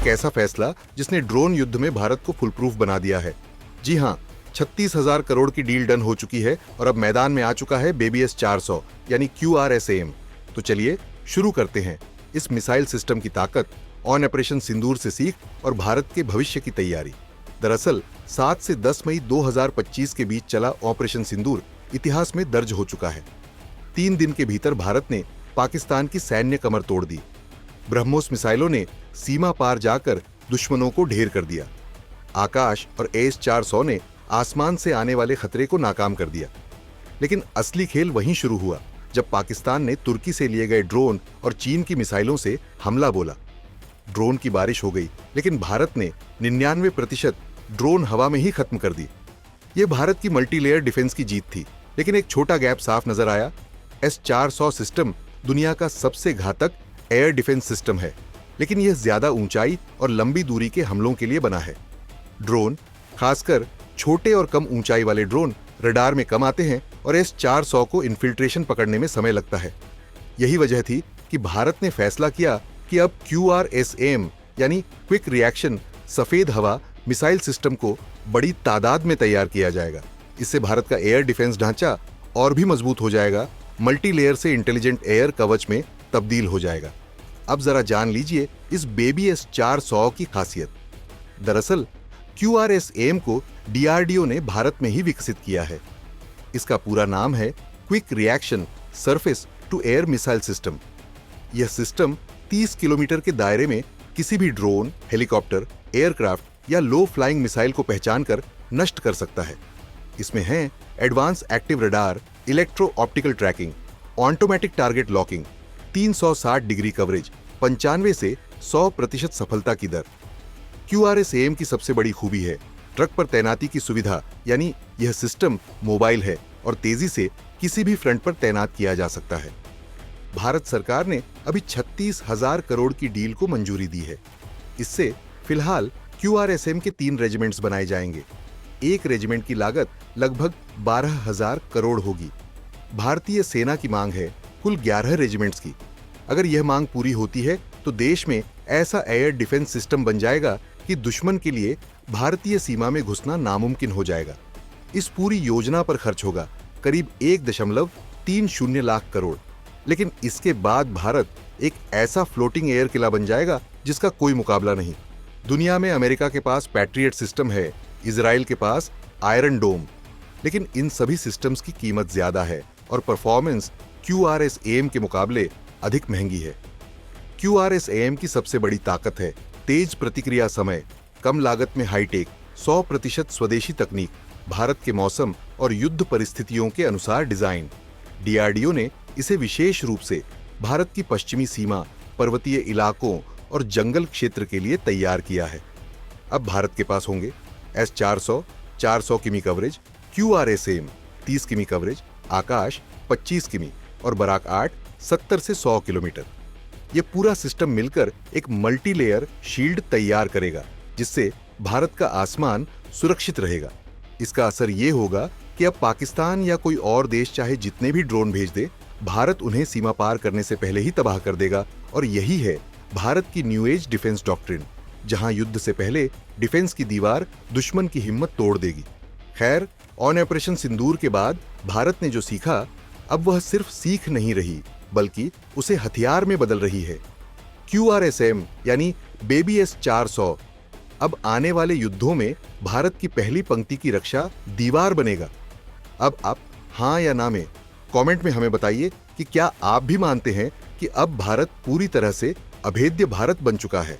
एक ऐसा फैसला जिसने ड्रोन युद्ध में भारत को फुल प्रूफ बना दिया है। जी हाँ, 36,000 करोड़ की डील डन हो चुकी है और अब मैदान में आ चुका है बेबीएस 400 यानी QRSAM। तो चलिए शुरू करते हैं इस मिसाइल सिस्टम की ताकत, ऑन ऑपरेशन सिंदूर से सीख और भारत के भविष्य की तैयारी। दरअसल 7 से 10 मई 2025 के बीच चला ऑपरेशन सिंदूर इतिहास में दर्ज हो चुका है। 3 दिन के भीतर भारत ने पाकिस्तान की सैन्य कमर तोड़ दी। ब्रह्मोस मिसाइलों ने सीमा पार जाकर दुश्मनों को ढेर कर दिया। आकाश और AS-400 ने आसमान से आने वाले खतरे को नाकाम कर दिया। लेकिन असली खेल वहीं शुरू हुआ जब पाकिस्तान ने तुर्की से लिए गए ड्रोन और चीन की मिसाइलों से हमला बोला। ड्रोन की बारिश हो गई, लेकिन भारत ने 99% ड्रोन हवा में ही खत्म कर दी। यह भारत की मल्टीलेयर डिफेंस की जीत थी, लेकिन एक छोटा गैप साफ नजर आया। S-400 सिस्टम दुनिया का सबसे घातक एयर डिफेंस सिस्टम है, लेकिन यह ज्यादा ऊंचाई और लंबी दूरी के हमलों के लिए बना है। ड्रोन, खासकर छोटे और कम ऊंचाई वाले ड्रोन, रडार में कम आते हैं और S-400 को इन्फिल्ट्रेशन पकड़ने में समय लगता है। यही वजह थी कि भारत ने फैसला किया कि अब QRSAM यानी क्विक रिएक्शन सफेद हवा मिसाइल सिस्टम को बड़ी तादाद में तैयार किया जाएगा। इससे भारत का एयर डिफेंस ढांचा और भी मजबूत हो जाएगा, मल्टीलेयर से इंटेलिजेंट एयर कवच में तब्दील हो जाएगा। अब जरा जान लीजिए इस बेबीएस 400 की खासियत। दरअसल QRSAM को DRDO ने भारत में ही विकसित किया है। इसका पूरा नाम है quick reaction surface to air missile system. यह सिस्टम 30 किलोमीटर के दायरे में किसी भी ड्रोन, हेलीकॉप्टर, एयरक्राफ्ट या लो फ्लाइंग मिसाइल को पहचान कर नष्ट कर सकता है। इसमें हैं advance active radar, electro optical tracking, automatic target locking, 360 degree coverage, 95 से 100% सफलता की दर। QRSAM की सबसे बड़ी खूबी है ट्रक पर तैनाती की सुविधा, यानी यह सिस्टम मोबाइल है और तेजी से किसी भी फ्रंट पर तैनात किया जा सकता है। भारत सरकार ने अभी 36,000 करोड़ की डील को मंजूरी दी है। इससे फिलहाल QRSAM के 3 रेजिमेंट्स बनाए जाएंगे। एक रेजिमेंट की लागत लगभग 12,000 करोड़ होगी। भारतीय सेना की मांग है कुल 11 रेजिमेंट्स की। अगर यह मांग पूरी होती है तो देश में ऐसा एयर डिफेंस सिस्टम बन जाएगा कि दुश्मन के लिए भारतीय सीमा में घुसना नामुमकिन हो जाएगा। इस पूरी योजना पर खर्च होगा करीब 1.30 लाख करोड़। लेकिन इसके बाद भारत एक ऐसा फ्लोटिंग एयर किला बन जाएगा जिसका कोई मुकाबला नहीं। दुनिया में अमेरिका के पास पैट्रियट सिस्टम है, इजराइल के पास आयरन डोम, लेकिन इन सभी सिस्टम्स की कीमत ज्यादा है और परफॉर्मेंस QRSAM के मुकाबले अधिक महंगी है। QRSAM की सबसे बड़ी ताकत है तेज प्रतिक्रिया समय, कम लागत में हाईटेक, 100% स्वदेशी तकनीक, भारत के मौसम और युद्ध परिस्थितियों के अनुसार डिजाइन। DRDO ने इसे विशेष रूप से भारत की पश्चिमी सीमा, पर्वतीय इलाकों और जंगल क्षेत्र के लिए तैयार किया है। अब भारत के पास होंगे S-400 400 किमी कवरेज, QRSAM 30 किमी कवरेज, आकाश 25 किमी और बराक 8 70 से 100 किलोमीटर। यह पूरा सिस्टम मिलकर एक मल्टीलेयर शील्ड तैयार करेगा, जिससे भारत का आसमान सुरक्षित रहेगा। इसका असर यह होगा कि अब पाकिस्तान या कोई और देश चाहे जितने भी ड्रोन भेज दे, भारत उन्हें सीमा पार करने से पहले ही तबाह कर देगा। और यही है भारत की न्यू एज डिफेंस डॉक्ट्रिन, जहां युद्ध से पहले डिफेंस की दीवार दुश्मन की हिम्मत तोड़ देगी। खैर, ऑन ऑपरेशन सिंदूर के बाद भारत ने जो सीखा, अब वह सिर्फ सीख नहीं रही, बल्कि उसे हथियार में बदल रही है। QRSAM यानी बेबीएस 400 अब आने वाले युद्धों में भारत की पहली पंक्ति की रक्षा दीवार बनेगा। अब आप हां या ना में कमेंट में हमें बताइए कि क्या आप भी मानते हैं कि अब भारत पूरी तरह से अभेद्य भारत बन चुका है।